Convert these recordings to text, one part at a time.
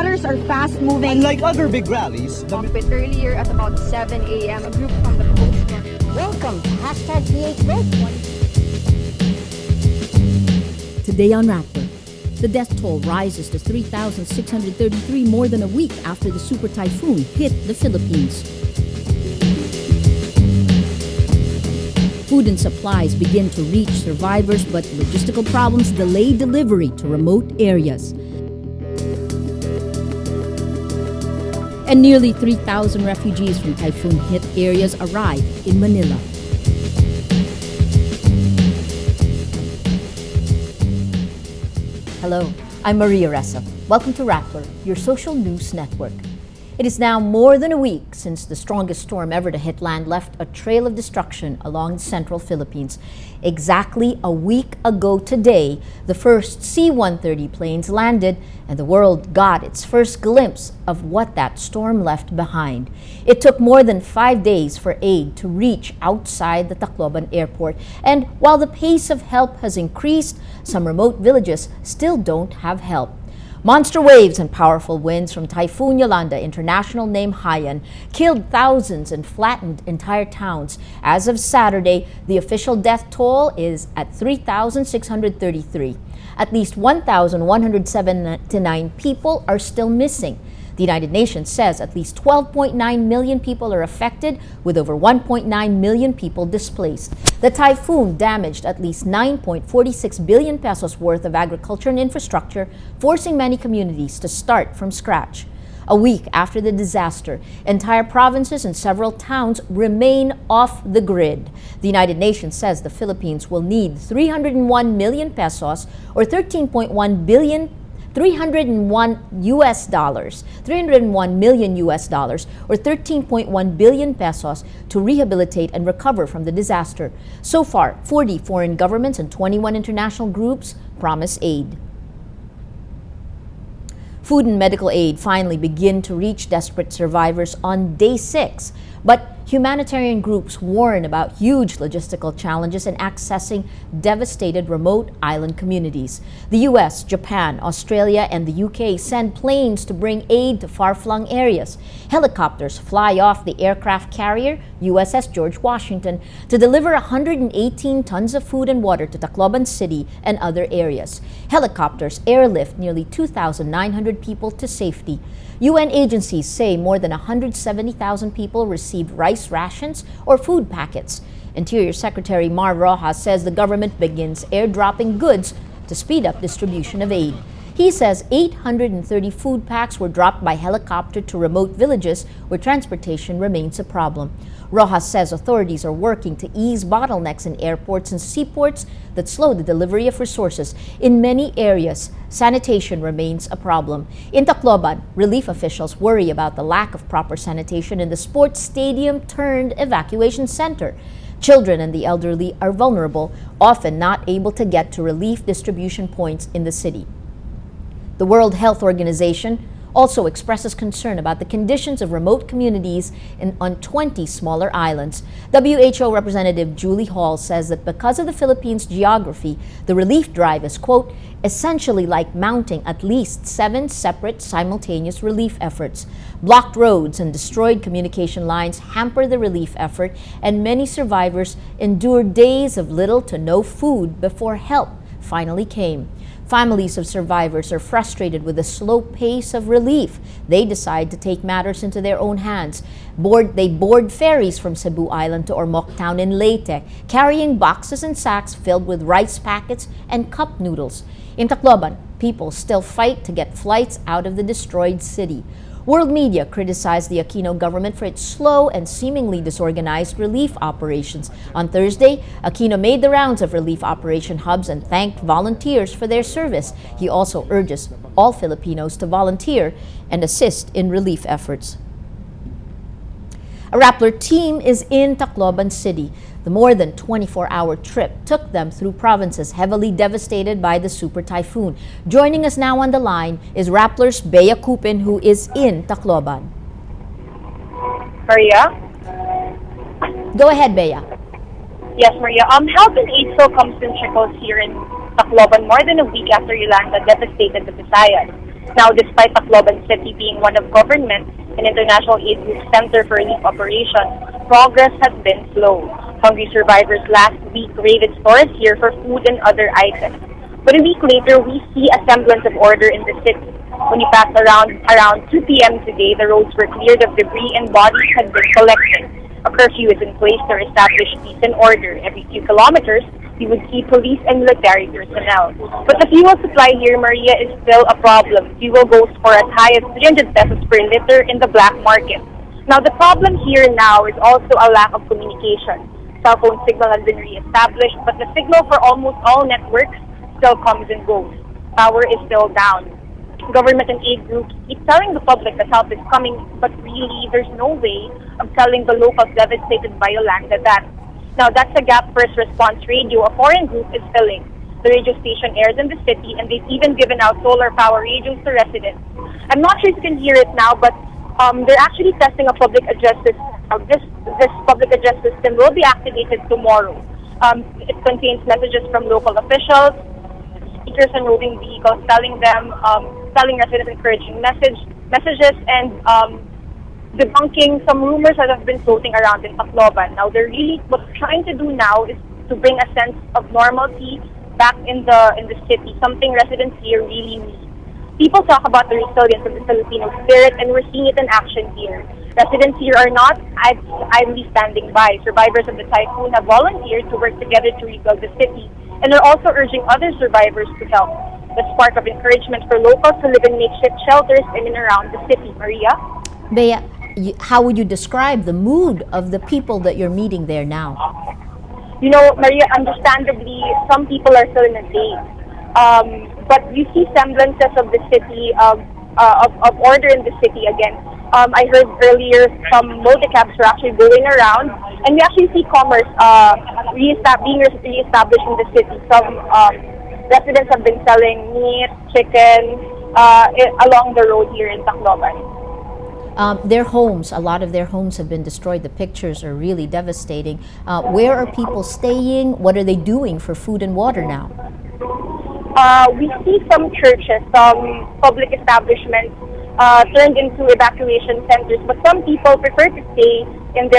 Rappers are fast-moving. Unlike other big rallies, A bit earlier at about 7 a.m., a group from the Coast Guard. Welcome to #PH Today on Rappler, the death toll rises to 3,633 more than a week after the super typhoon hit the Philippines. Food and supplies begin to reach survivors, but logistical problems delay delivery to remote areas. And nearly 3,000 refugees from typhoon-hit areas arrive in Manila. Hello, I'm Maria Ressa. Welcome to Rappler, your social news network. It is now more than a week since the strongest storm ever to hit land left a trail of destruction along the central Philippines. Exactly a week ago today, the first C-130 planes landed and the world got its first glimpse of what that storm left behind. It took more than 5 days for aid to reach outside the Tacloban airport. And while the pace of help has increased, some remote villages still don't have help. Monster waves and powerful winds from Typhoon Yolanda, international name Haiyan, killed thousands and flattened entire towns. As of Saturday, the official death toll is at 3,633. At least 1,179 people are still missing. The United Nations says at least 12.9 million people are affected, with over 1.9 million people displaced. The typhoon damaged at least 9.46 billion pesos worth of agriculture and infrastructure, forcing many communities to start from scratch. A week after the disaster, entire provinces and several towns remain off the grid. The United Nations says the Philippines will need 301 million pesos or 13.1 billion 301 million US dollars or 13.1 billion pesos to rehabilitate and recover from the disaster. So far, 40 foreign governments and 21 international groups promise aid. Food and medical aid finally begin to reach desperate survivors on day 6, but humanitarian groups warn about huge logistical challenges in accessing devastated remote island communities. The US, Japan, Australia, and the UK send planes to bring aid to far-flung areas. Helicopters fly off the aircraft carrier USS George Washington to deliver 118 tons of food and water to Tacloban City and other areas. Helicopters airlift nearly 2,900 people to safety. UN agencies say more than 170,000 people received rice rations or food packets. Interior Secretary Mar Rojas says the government begins airdropping goods to speed up distribution of aid. He says 830 food packs were dropped by helicopter to remote villages where transportation remains a problem. Rojas says authorities are working to ease bottlenecks in airports and seaports that slow the delivery of resources. In many areas, sanitation remains a problem. In Tacloban, relief officials worry about the lack of proper sanitation in the sports stadium turned evacuation center. Children and the elderly are vulnerable, often not able to get to relief distribution points in the city. The World Health Organization also expresses concern about the conditions of remote communities on 20 smaller islands. WHO Representative Julie Hall says that because of the Philippines' geography, the relief drive is, quote, essentially like mounting at least 7 separate simultaneous relief efforts. Blocked roads and destroyed communication lines hamper the relief effort, and many survivors endure days of little to no food before help finally came. Families of survivors are frustrated with the slow pace of relief. They decide to take matters into their own hands. They board ferries from Cebu Island to Ormoc Town in Leyte, carrying boxes and sacks filled with rice packets and cup noodles. In Tacloban, people still fight to get flights out of the destroyed city. World media criticized the Aquino government for its slow and seemingly disorganized relief operations. On Thursday, Aquino made the rounds of relief operation hubs and thanked volunteers for their service. He also urges all Filipinos to volunteer and assist in relief efforts. A Rappler team is in Tacloban City. The more than 24-hour trip took them through provinces heavily devastated by the super typhoon. Joining us now on the line is Rappler's Bea Cupin, who is in Tacloban. Maria? Go ahead, Bea. Yes, Maria. Help and aid still comes in trickles here in Tacloban more than a week after Yolanda devastated the Visayas. Now, despite Tacloban City being one of government and international aid group center for relief operations, progress has been slow. Hungry survivors last week raided stores here for food and other items. But a week later, we see a semblance of order in the city. When you pass around 2 p.m. today, the roads were cleared of debris and bodies had been collected. A curfew is in place to establish peace and order. Every few kilometers, we would see police and military personnel. But the fuel supply here, Maria, is still a problem. Fuel goes for as high as 300 pesos per liter in the black market. Now, the problem here now is also a lack of communication. Cell phone signal has been re-established, but the signal for almost all networks still comes and goes. Power is still down. Government and aid groups keep telling the public that help is coming, but really, there's no way of telling the locals devastated by Yolanda that. Now, that's a gap First Response Radio, a foreign group, is filling. The radio station airs in the city, and they've even given out solar power radios to residents. I'm not sure if you can hear it now, but they're actually testing a public address system. This public address system will be activated tomorrow. It contains messages from local officials, speakers and roving vehicles telling residents encouraging messages and debunking some rumors that have been floating around in Tacloban. Now, what they're trying to do now is to bring a sense of normalcy back in the city, something residents here really need. People talk about the resilience of the Filipino spirit, and we're seeing it in action here. Residents here are not idly standing by. Survivors of the typhoon have volunteered to work together to rebuild the city, and are also urging other survivors to help. The spark of encouragement for locals to live in makeshift shelters in and around the city. Maria? Bea, how would you describe the mood of the people that you're meeting there now? You know, Maria, understandably, some people are still in a daze. But you see semblances of the city, of order in the city again. I heard earlier some multi-cabs were actually going around, and we actually see commerce being reestablished in the city. Some residents have been selling meat, chicken, along the road here in Tacloban. Their homes, a lot of their homes have been destroyed. The pictures are really devastating. Where are people staying? What are they doing for food and water now? We see some churches, some public establishments turned into evacuation centers, but some people prefer to stay in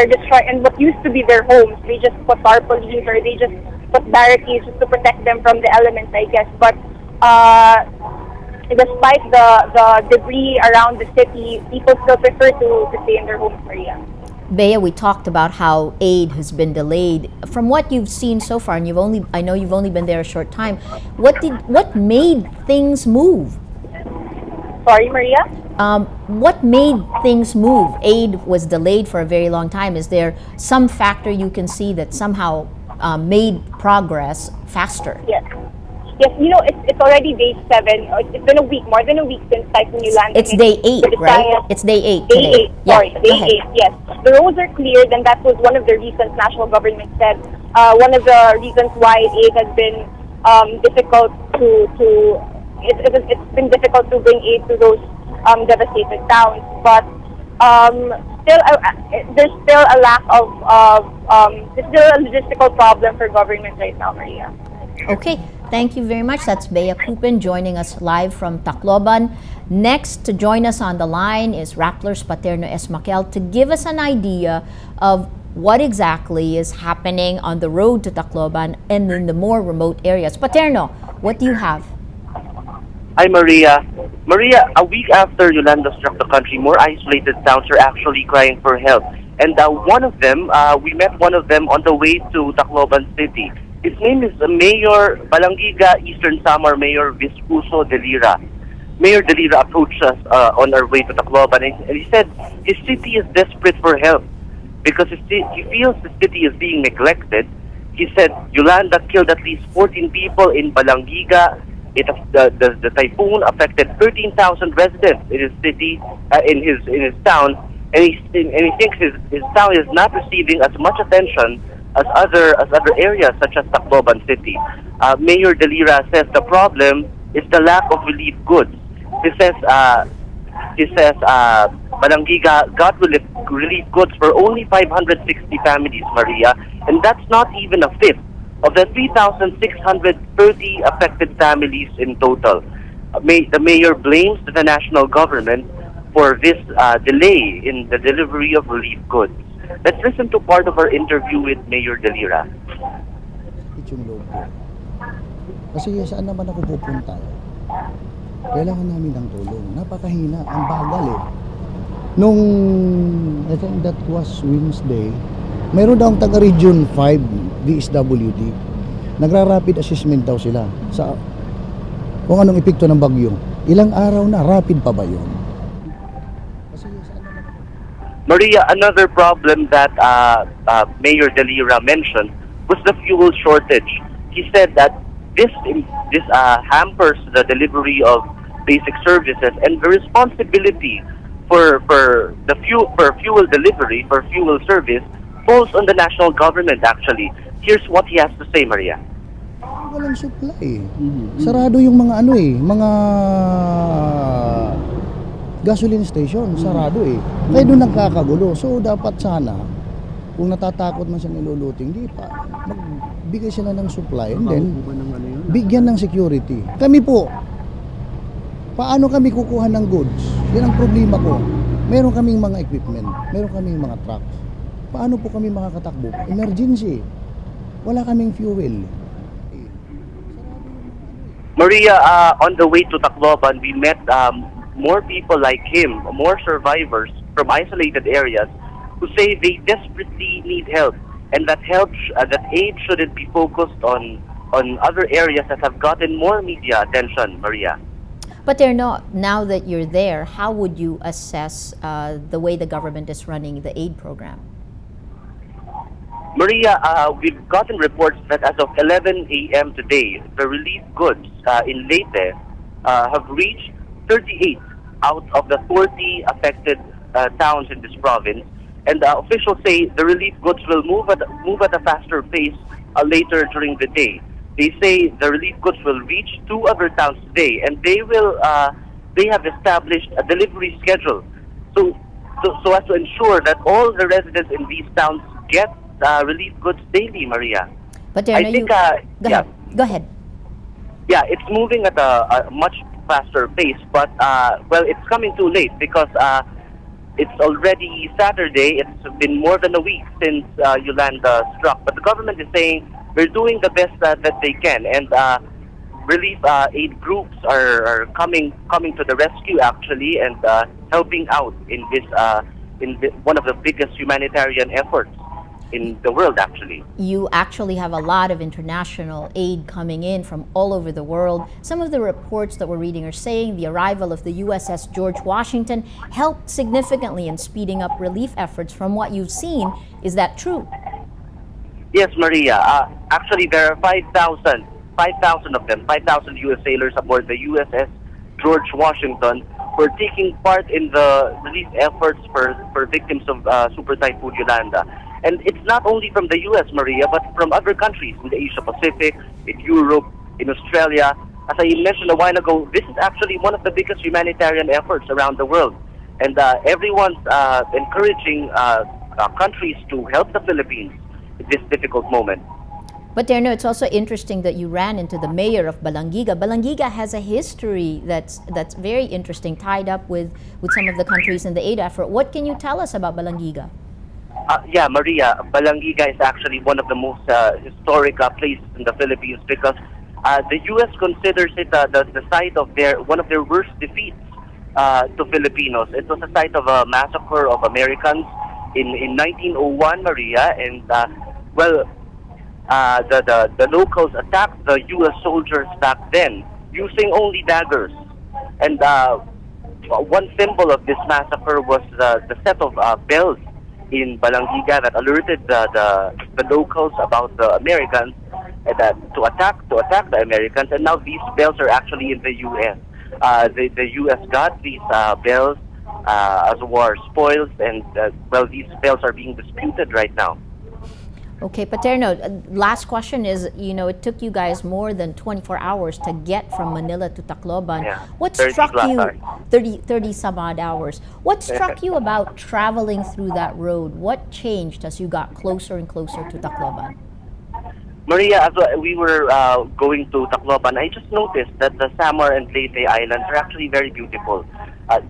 what used to be their homes. They just put tarpaulins or they just put barricades just to protect them from the elements, I guess. But despite the debris around the city, people still prefer to stay in their homes, Maria. Bea, we talked about how aid has been delayed. From what you've seen so far, and I know you've only been there a short time, what made things move? Sorry, Maria? What made things move? Aid was delayed for a very long time. Is there some factor you can see that somehow made progress faster? Yes. Yes, you know, it's already day 7. It's been more than a week since Typhoon Yolanda. It's day 8, right? It's day 8 today. Day 8, sorry. Day 8, yes. The roads are cleared, and that was one of the reasons national government said. One of the reasons why aid has been difficult it's been difficult to bring aid to those devastated towns. But there's still a lack there's still a logistical problem for government right now, Maria. Okay, thank you very much. That's Bea Kupin joining us live from Tacloban. Next to join us on the line is Rappler's Paterno Esmaquel to give us an idea of what exactly is happening on the road to Tacloban and in the more remote areas. Paterno, what do you have? Hi, Maria. Maria, a week after Yolanda struck the country, more isolated towns are actually crying for help. And one of them, we met one of them on the way to Tacloban City. His name is Mayor Balangiga Eastern Samar Mayor Viscuso de Lira. Mayor de Lira approached us on our way to Tacloban, and he said his city is desperate for help because he feels the city is being neglected. He said Yolanda killed at least 14 people in Balangiga. The typhoon affected 13,000 residents in his city, in his town, and he thinks his town is not receiving as much attention as other areas such as Tacloban City. Mayor De Lira says the problem is the lack of relief goods. He says Balangiga got relief goods for only 560 families, Maria, and that's not even a fifth of the 3,630 affected families in total. The mayor blames the national government for this delay in the delivery of relief goods. Let's listen to part of our interview with Mayor Delira. Yung loob ko. Kasi saan naman ako pupunta? Kailangan namin ng tulong. Napakahina, ang bagal eh. Nung, I think that was Wednesday, mayroon daw ang taga Region 5, DSWD. Nagra-rapid assessment daw sila sa kung anong epekto ng bagyo. Ilang araw na, rapid pa ba yun? Kasi saan naman ako? Maria, another problem that Mayor Delira mentioned was the fuel shortage. He said that this hampers the delivery of basic services, and the responsibility for fuel delivery, for fuel service, falls on the national government actually. Here's what he has to say, Maria. Walang supply. Sarado yung mga mga gasoline station, sarado eh. Kaya doon nagkakagulo. So dapat sana, kung natatakot man siya niluluting, di pa, magbigay sila ng supply and then bigyan ng security. Kami po, paano kami kukuha ng goods? Yan ang problema ko. Meron kaming mga equipment, meron kaming mga trucks. Paano po kami makakatakbo? Emergency. Wala kaming fuel. Maria, on the way to Tacloban, we met more people like him, more survivors from isolated areas who say they desperately need help, and that aid shouldn't be focused on other areas that have gotten more media attention, Maria. But they're not. Now that you're there, how would you assess the way the government is running the aid program? Maria, we've gotten reports that as of 11 a.m. today, the relief goods in Leyte have reached 38 out of the 40 affected towns in this province. And officials say the relief goods will move at a faster pace later during the day. They say the relief goods will reach 2 other towns today, and they have established a delivery schedule so as to ensure that all the residents in these towns get relief goods daily, Maria. But go ahead. Yeah, it's moving at a much faster pace, but it's coming too late because it's already Saturday. It's been more than a week since Yolanda struck, but the government is saying we're doing the best that they can, and relief aid groups are coming to the rescue actually, and helping out in one of the biggest humanitarian efforts in the world actually. You actually have a lot of international aid coming in from all over the world. Some of the reports that we're reading are saying the arrival of the USS George Washington helped significantly in speeding up relief efforts. From what you've seen, is that true? Yes, Maria. Actually, there are 5,000 of them, 5,000 U.S. sailors aboard the USS George Washington who are taking part in the relief efforts for victims of Super Typhoon Yolanda. And it's not only from the U.S., Maria, but from other countries in the Asia Pacific, in Europe, in Australia. As I mentioned a while ago, this is actually one of the biggest humanitarian efforts around the world. And everyone's encouraging countries to help the Philippines in this difficult moment. But Terno, it's also interesting that you ran into the mayor of Balangiga. Balangiga has a history that's very interesting, tied up with some of the countries in the aid effort. What can you tell us about Balangiga? Yeah, Maria, Balangiga is actually one of the most historic places in the Philippines because the U.S. considers it the site of one of their worst defeats to Filipinos. It was a site of a massacre of Americans in 1901, Maria, and the locals attacked the U.S. soldiers back then using only daggers. And one symbol of this massacre was the set of bells in Balangiga that alerted the locals about the Americans to attack the Americans. And now these bells are actually in the U.S. The U.S. got these bells as war spoils, and these bells are being disputed right now. Okay, Paterno, last question is, it took you guys more than 24 hours to get from Manila to Tacloban. Yeah, What struck you, 30 some odd hours, what struck you about traveling through that road? What changed as you got closer and closer to Tacloban? Maria, as we were going to Tacloban, I just noticed that the Samar and Leyte Islands are actually very beautiful.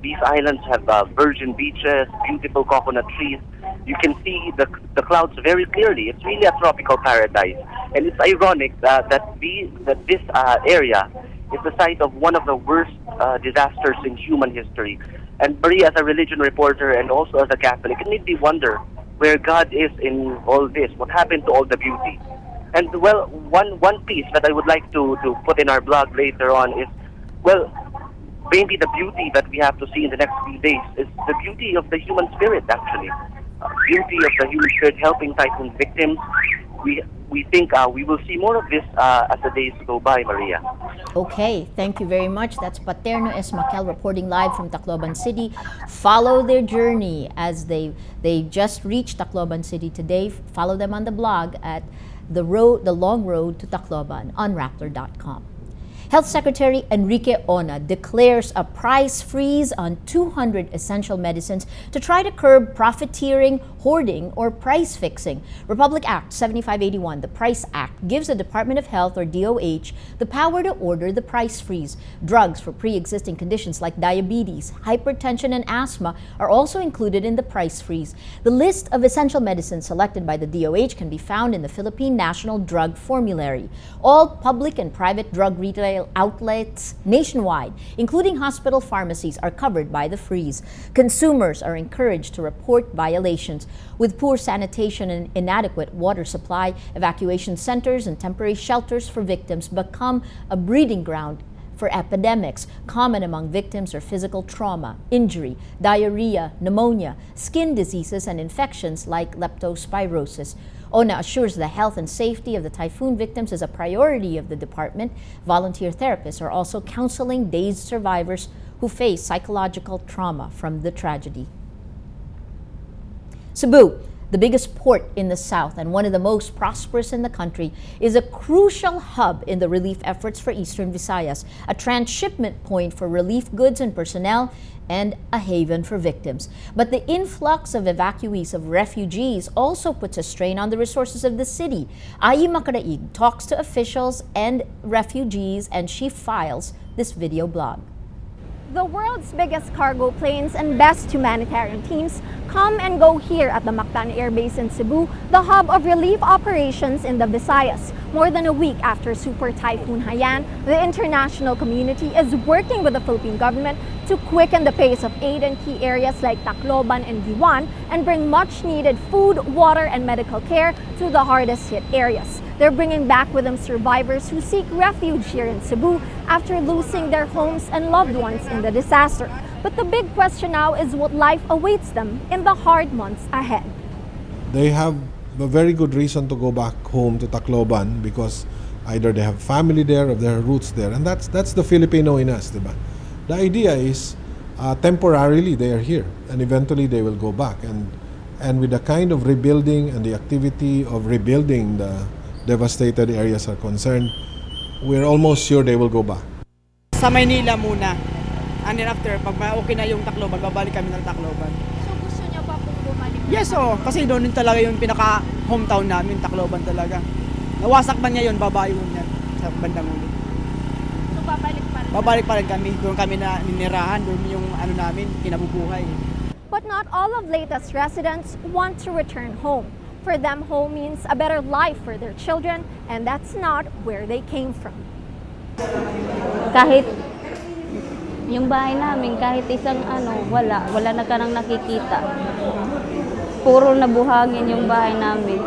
These islands have virgin beaches, beautiful coconut trees. You can see the clouds very clearly. It's really a tropical paradise. And it's ironic that this area is the site of one of the worst disasters in human history. And Maria, as a religion reporter and also as a Catholic, it made me wonder where God is in all this. What happened to all the beauty? And well, one piece that I would like to put in our blog later on is, well, maybe the beauty that we have to see in the next few days is the beauty of the human spirit, actually. Beauty of the human spirit helping typhoon victims. We think we will see more of this as the days go by, Maria. Okay, thank you very much. That's Paterno Esmaquel reporting live from Tacloban City. Follow their journey as they just reached Tacloban City today. Follow them on the blog at the long road to Tacloban on Rappler.com. Health Secretary Enrique Ona declares a price freeze on 200 essential medicines to try to curb profiteering, hoarding, or price fixing. Republic Act 7581, the Price Act, gives the Department of Health, or DOH, the power to order the price freeze. Drugs for pre-existing conditions like diabetes, hypertension, and asthma are also included in the price freeze. The list of essential medicines selected by the DOH can be found in the Philippine National Drug Formulary. All public and private drug retail outlets nationwide, including hospital pharmacies, are covered by the freeze. Consumers are encouraged to report violations. With poor sanitation and inadequate water supply, evacuation centers and temporary shelters for victims become a breeding ground for epidemics. Common among victims are physical trauma, injury, diarrhea, pneumonia, skin diseases, and infections like leptospirosis. ONA assures the health and safety of the typhoon victims is a priority of the department. Volunteer therapists are also counseling dazed survivors who face psychological trauma from the tragedy. Cebu, the biggest port in the south and one of the most prosperous in the country, is a crucial hub in the relief efforts for Eastern Visayas, a transshipment point for relief goods and personnel, and a haven for victims. But the influx of evacuees, of refugees, also puts a strain on the resources of the city. Ayi Makaraig talks to officials and refugees, and she files this video blog. The world's biggest cargo planes and best humanitarian teams come and go here at the Mactan Air Base in Cebu, the hub of relief operations in the Visayas. More than a week after Super Typhoon Haiyan, the international community is working with the Philippine government to quicken the pace of aid in key areas like Tacloban and Guiuan and bring much needed food, water, and medical care to the hardest hit areas. They're bringing back with them survivors who seek refuge here in Cebu after losing their homes and loved ones in the disaster. But the big question now is what life awaits them in the hard months ahead. They have a very good reason to go back home to Tacloban because either they have family there or their roots there, and that's the Filipino in us, diba? The idea is temporarily they are here and eventually they will go back, and with the kind of rebuilding and the activity of rebuilding the devastated areas are concerned, we're almost sure they will go back. Sa Manila muna. And then after, pag okay na yung Tacloban, babalik kami ng Tacloban. So gusto niyo pa pong bumalik? Yes, kasi doon talaga yung pinaka-hometown namin, Tacloban talaga. Nawasak man niya yun, babayun niya sa bandang ulo. So babalik pa rin? Babalik pa rin kami. Doon kami na ninirahan, doon yung namin, kinabubuhay. But not all of Leyte's residents want to return home. For them, home means a better life for their children, and that's not where they came from. Kahit yung bahay namin, kahit isang wala na kanang nakikita. Puro nabuhangin yung bahay namin.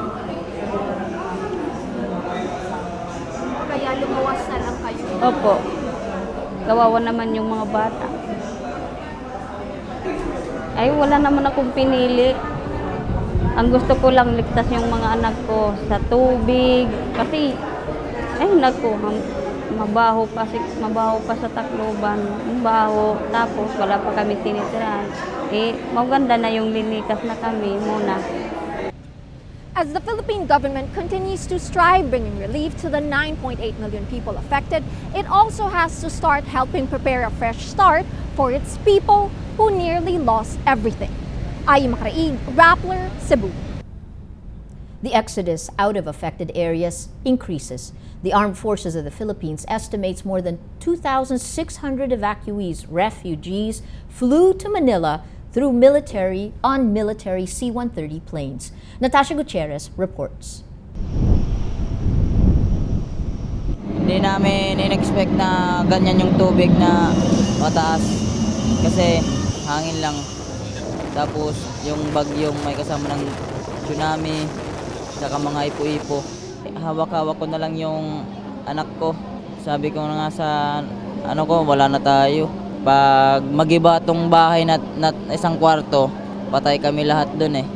Kaya lumuwas na lang kayo? Opo. Kawawa naman yung mga bata. Ay, wala naman akong pinili. Ang gusto ko lang ligtas yung mga anak ko sa tubig. Kasi, mabaho pa sa Tacloban. Mabaho. Tapos, wala pa kami tinitirahan. Maganda na yung linikas na kami muna. As the Philippine government continues to strive bringing relief to the 9.8 million people affected, it also has to start helping prepare a fresh start for its people who nearly lost everything. Ayi Makaraig, Rappler, Cebu. The exodus out of affected areas increases. The Armed Forces of the Philippines estimates more than 2,600 evacuees, refugees, flew to Manila through military C-130 planes. Natasha Gutierrez reports. Hindi namin in-expect na ganyan yung tubig na mataas kasi hangin lang. Tapos yung bagyong may kasama ng tsunami, saka mga ipo-ipo. Hawak-hawak ko na lang yung anak ko. Sabi ko na nga sa wala na tayo. Pag magiba tong bahay na isang kwarto, patay kami lahat dun eh.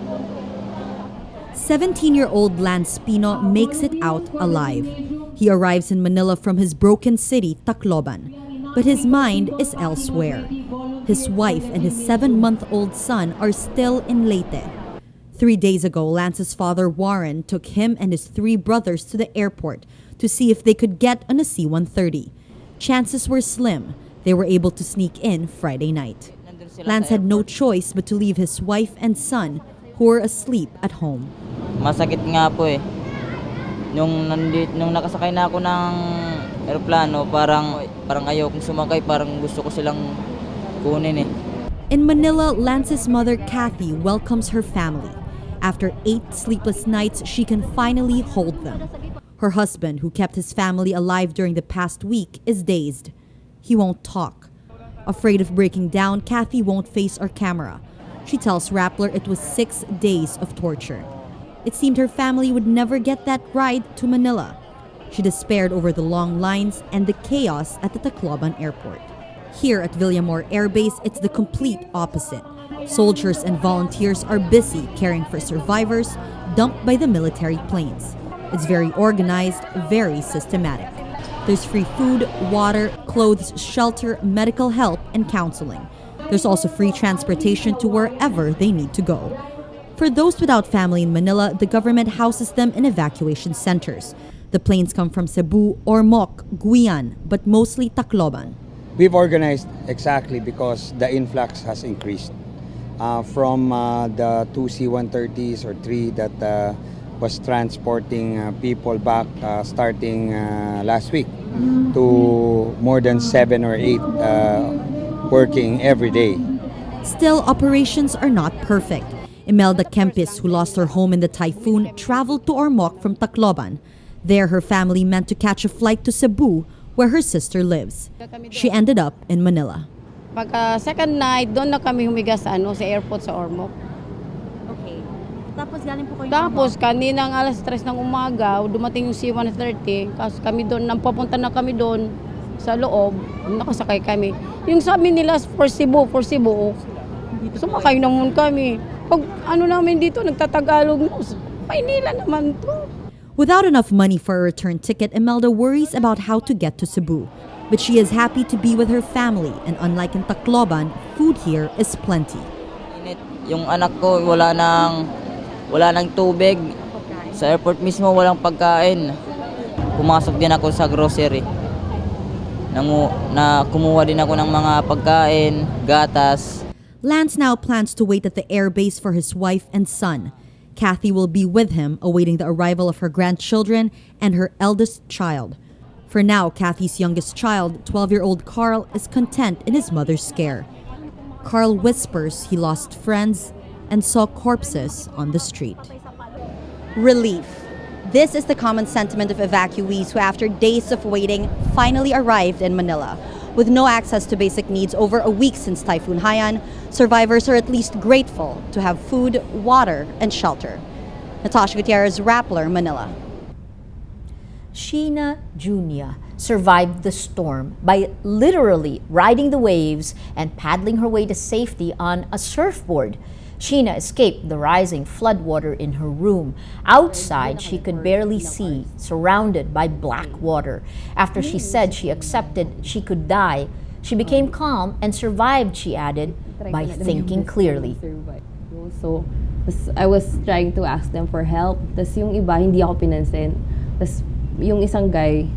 17-year-old Lance Pino makes it out alive. He arrives in Manila from his broken city, Tacloban, but his mind is elsewhere. His wife and his 7-month-old son are still in Leyte. 3 days ago, Lance's father, Warren, took him and his 3 brothers to the airport to see if they could get on a C-130. Chances were slim. They were able to sneak in Friday night. Lance had no choice but to leave his wife and son, who were asleep at home. Masakit nga po eh. Nung nakasakay na ako ng eroplano, parang ayaw kong sumakay, parang gusto ko silang kunin eh. In Manila, Lance's mother, Kathy, welcomes her family. After 8 sleepless nights, she can finally hold them. Her husband, who kept his family alive during the past week, is dazed. He won't talk. Afraid of breaking down, Kathy won't face our camera. She tells Rappler it was 6 days of torture. It seemed her family would never get that ride to Manila. She despaired over the long lines and the chaos at the Tacloban airport. Here at Villamor Air Base, it's the complete opposite. Soldiers and volunteers are busy caring for survivors dumped by the military planes. It's very organized, very systematic. There's free food, water, clothes, shelter, medical help, and counseling. There's also free transportation to wherever they need to go. For those without family in Manila, the government houses them in evacuation centers. The planes come from Cebu, Ormoc, Guian, but mostly Tacloban. We've organized exactly because the influx has increased. From the 2 C-130s or 3 that was transporting people back starting last week to more than 7 or 8 working every day. Still, operations are not perfect. Imelda Kempis, who lost her home in the typhoon, traveled to Ormoc from Tacloban. There, her family meant to catch a flight to Cebu, where her sister lives. She ended up in Manila. Pagka second night, doon na kami humiga sa airport sa Ormoc. Okay. Tapos galing po kayo. Tapos kaninang alas 3 ng umaga, dumating yung C-130. Kasi kami doon, papunta na kami doon sa loob, nakasakay kami. Yung sabi nila for Cebu, sumakay naman kami. Pag namin dito, nagtatagalog mo, Maynila naman to. Without enough money for a return ticket, Imelda worries about how to get to Cebu. But she is happy to be with her family, and unlike in Tacloban, food here is plenty. Yung anak ko wala nang tubig. Sa airport mismo walang pagkain. Pumasok din ako sa grocery. Kumuha din ako ng mga pagkain, gatas. Lance now plans to wait at the airbase for his wife and son. Kathy will be with him, awaiting the arrival of her grandchildren and her eldest child. For now, Kathy's youngest child, 12-year-old Carl, is content in his mother's care. Carl whispers he lost friends and saw corpses on the street. Relief. This is the common sentiment of evacuees who, after days of waiting, finally arrived in Manila. With no access to basic needs over a week since Typhoon Haiyan, survivors are at least grateful to have food, water, and shelter. Natasha Gutierrez, Rappler, Manila. Sheena Junia survived the storm by literally riding the waves and paddling her way to safety on a surfboard. Sheena escaped the rising floodwater in her room. Outside, she could barely see, surrounded by black water. After she said she accepted she could die, she became calm and survived, she added, by thinking clearly. So, I was trying to ask them for help. Tapos yung iba, hindi ako pinansin. Tapos yung isang guy,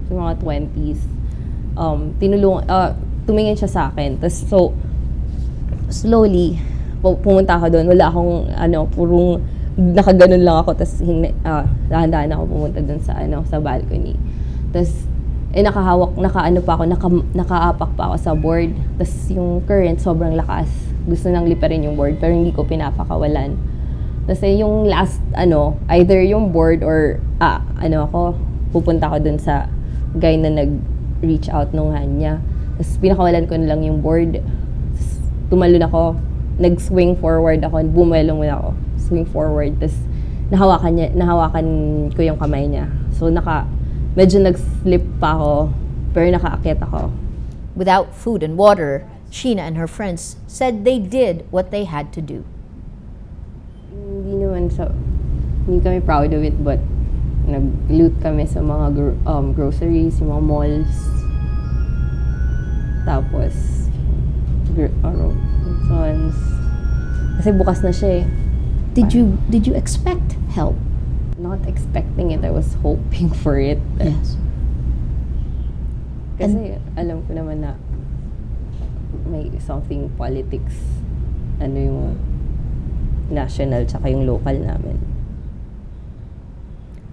yung mga 20s, tumingin siya sa akin. Tapos so, slowly, pumunta ako doon. Wala akong, nakaganon lang ako, tapos dahan-dahan ako pumunta dun sa, sa balcony. Tapos, nakaano pa ako, nakaapak pa ako sa board. Tapos yung current sobrang lakas. Gusto nang liparin yung board, pero hindi ko pinapakawalan. Tapos yung last, either yung board or, pupunta ako dun sa guy na nag-reach out nung Haiyan. Tapos pinakawalan ko na lang yung board. Tapos tumalon ako, nag-swing forward ako, bumalong muna ako. Swing forward, tapos nahawakan ko yung kamay niya. So medyo nag-slip pa ako, pero nakaakyat ako. Without food and water, Sheena and her friends said they did what they had to do. Hindi kami proud of it, but nag-loot kami sa mga groceries, yung mga malls. Tapos, kasi bukas na siya eh. Did you expect help? Not expecting it, I was hoping for it. Yes. Kasi alam ko naman na may something politics, yung national tsaka yung local namin.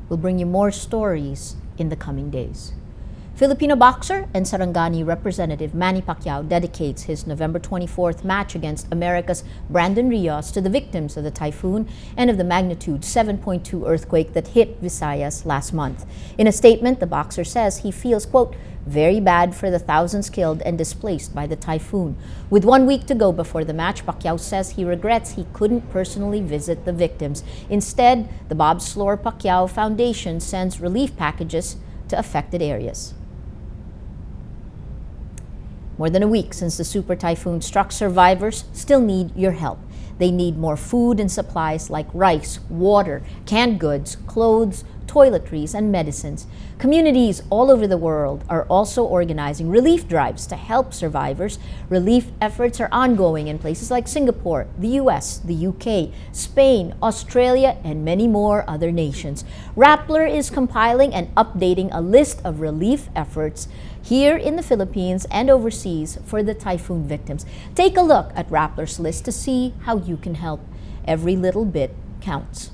We'll bring you more stories in the coming days. Filipino boxer and Sarangani representative Manny Pacquiao dedicates his November 24th match against America's Dindin Reyes to the victims of the typhoon and of the magnitude 7.2 earthquake that hit Visayas last month. In a statement, the boxer says he feels, quote, very bad for the thousands killed and displaced by the typhoon. With 1 week to go before the match, Pacquiao says he regrets he couldn't personally visit the victims. Instead, the Bob Slor Pacquiao Foundation sends relief packages to affected areas. More than a week since the super typhoon struck, survivors still need your help. They need more food and supplies like rice, water, canned goods, clothes, toiletries, and medicines. Communities all over the world are also organizing relief drives to help survivors. Relief efforts are ongoing in places like Singapore, the US, the UK, Spain, Australia, and many more other nations. Rappler is compiling and updating a list of relief efforts here in the Philippines and overseas for the typhoon victims. Take a look at Rappler's list to see how you can help. Every little bit counts.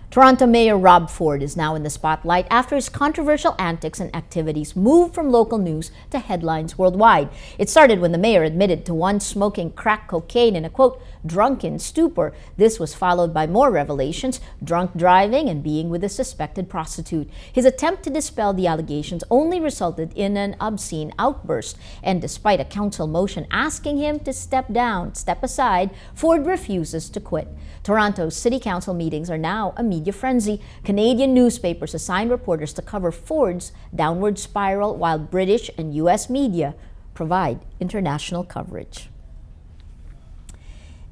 Toronto Mayor Rob Ford is now in the spotlight after his controversial antics and activities moved from local news to headlines worldwide. It started when the mayor admitted to once smoking crack cocaine in a, quote, drunken stupor. This was followed by more revelations, drunk driving and being with a suspected prostitute. His attempt to dispel the allegations only resulted in an obscene outburst. And despite a council motion asking him to step aside, Ford refuses to quit. Toronto's city council meetings are now a media frenzy. Canadian newspapers assign reporters to cover Ford's downward spiral, while British and US media provide international coverage.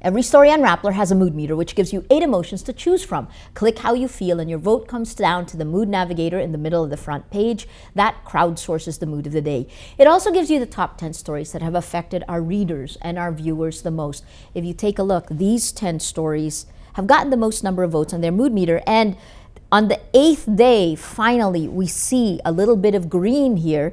Every story on Rappler has a mood meter, which gives you 8 emotions to choose from. Click how you feel and your vote comes down to the mood navigator in the middle of the front page. That crowdsources the mood of the day. It also gives you the top 10 stories that have affected our readers and our viewers the most. If you take a look, these 10 stories have gotten the most number of votes on their mood meter, and on the 8th day, finally, we see a little bit of green here.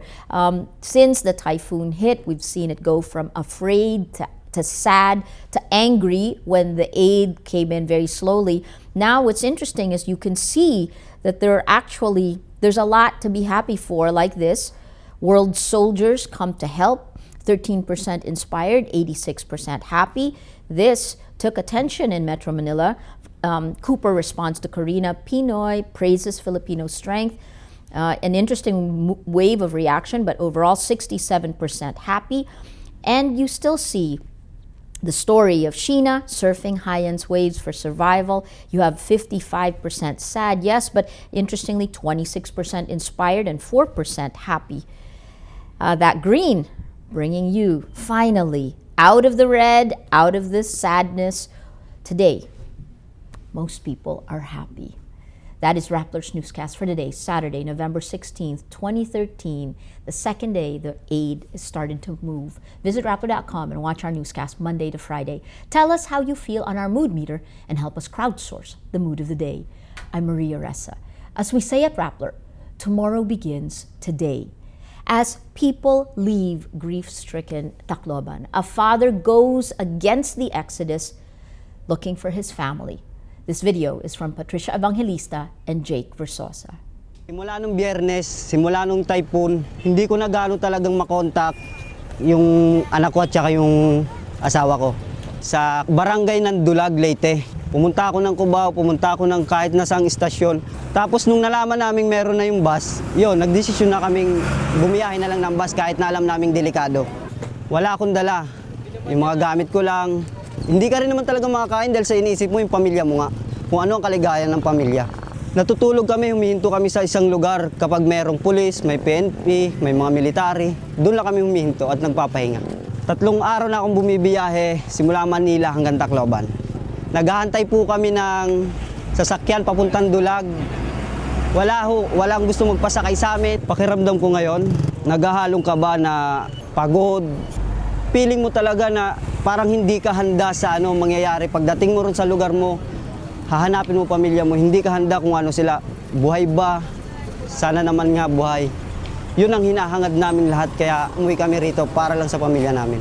Since the typhoon hit, we've seen it go from afraid to sad to angry when the aid came in very slowly. Now what's interesting is you can see that there's a lot to be happy for, like this. World soldiers come to help, 13% inspired, 86% happy. This took attention in Metro Manila. Cooper responds to Karina Pinoy, praises Filipino strength. An interesting wave of reaction, but overall 67% happy. And you still see the story of Sheena surfing Haiyan's waves for survival. You have 55% sad, yes, but interestingly 26% inspired and 4% happy. That green bringing you finally out of the red, out of this sadness. Today, most people are happy. That is Rappler's Newscast for today, Saturday, November 16th, 2013, the second day the aid is started to move. Visit Rappler.com and watch our newscast Monday to Friday. Tell us how you feel on our mood meter and help us crowdsource the mood of the day. I'm Maria Ressa. As we say at Rappler, tomorrow begins today. As people leave grief-stricken Tacloban, a father goes against the exodus looking for his family. This video is from Patricia Evangelista and Jake Versosa. Simula nung Biyernes, simula nung typhoon, hindi ko na gaano talagang makontak yung anak ko at saka yung asawa ko. Sa barangay ng Dulag, Leyte. Pumunta ako ng Cubao, pumunta ako ng kahit nasang istasyon. Tapos nung nalaman naming meron na yung bus, yun, nagdesisyon na kaming bumiyahe na lang ng bus kahit na alam naming delikado. Wala akong dala. Yung mga gamit ko lang. Hindi ka rin naman talaga makakain dahil sa iniisip mo yung pamilya mo nga. Kung ano ang kaligayahan ng pamilya. Natutulog kami, humihinto kami sa isang lugar kapag merong pulis, may PNP, may mga military. Doon lang kami humihinto at nagpapahinga. 3 araw na akong bumibiyahe simula Manila hanggang Tacloban. Naghahantay po kami ng sasakyan papuntang Dulag. Walang gusto magpasakay sa amin. Pakiramdam ko ngayon, naghahalong kaba na pagod. Feeling mo talaga na parang hindi ka handa sa mangyayari. Pagdating mo ron sa lugar mo, hahanapin mo pamilya mo, hindi ka handa kung ano sila. Buhay ba? Sana naman nga buhay. Yun ang hinahangad namin lahat, kaya umuwi kami rito para lang sa pamilya namin.